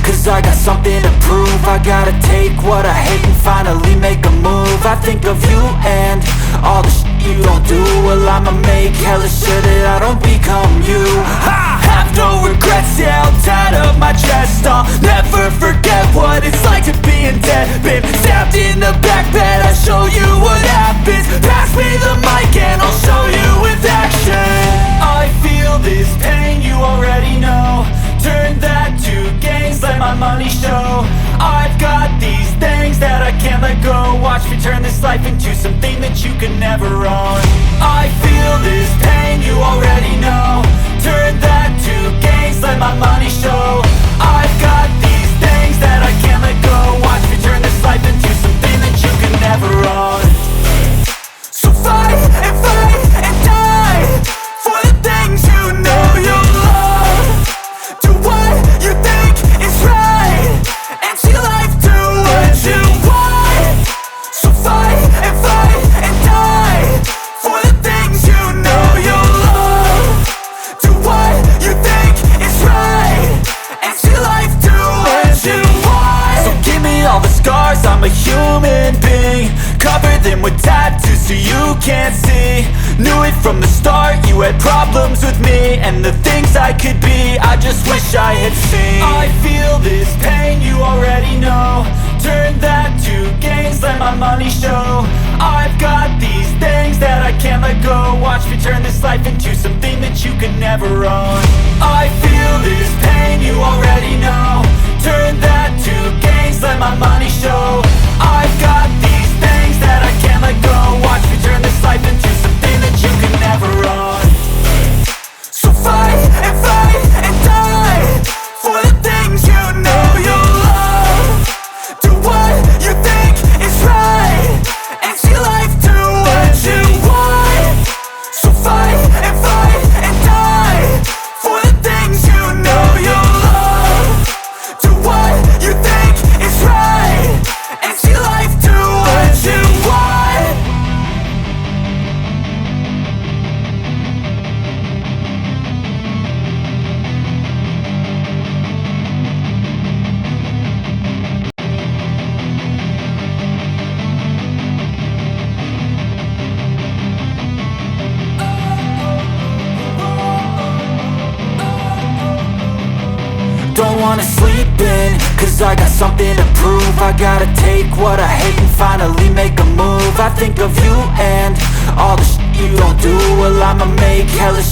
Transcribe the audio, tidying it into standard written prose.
cause I got something to prove. I gotta take what I hate and finally make a move. I think of you and all the shit you don't do. Well, I'ma make hella sure that I don't become you. I have no regrets, yeah, I'll tie up my chest. I'll never forget what it's like to be in debt. Been stabbed in the back bed, I'll show you what happens. Pass me the mic and I'll show you with action. I feel this pain, you already know. Turn that to gains, let my money show. I've got these things that I can't let go. Watch me turn this life into something that you can never own. I feel this pain, you already know. Turn that to gains, let my money show. I've got these things that I can't let go. Watch me turn this life into something that you can never own. So fight and die for the things you know you love. Do what you think is right and see life do what you want. So fight and die for the things you know you love. Do what you think is right and see life do what you want. So give me all the scars, I'm a human being. Cover them with tattoos so you can't see. Knew it from the start, you had problems with me and the things I could be, I just wish I had seen. I feel this pain, you already know. Turn that to gains, let my money show. I've got these things that I can't let go. Watch me turn this life into something that you can never own. I feel this pain, you already know. Turn that to gains, let my money show. I've got these things that I can't let go. Watch me turn this life into something that you can never own. So fight and die for the things you know you love. Do what you think is right and see life do what you want. So fight and die for the things you know you love. Do what you think is right and see life do what you want. Don't wanna sleep in, cause I got something to prove. I gotta take what I hate and finally make a move. I think of you and all the shit you don't do. Well, I'ma make hella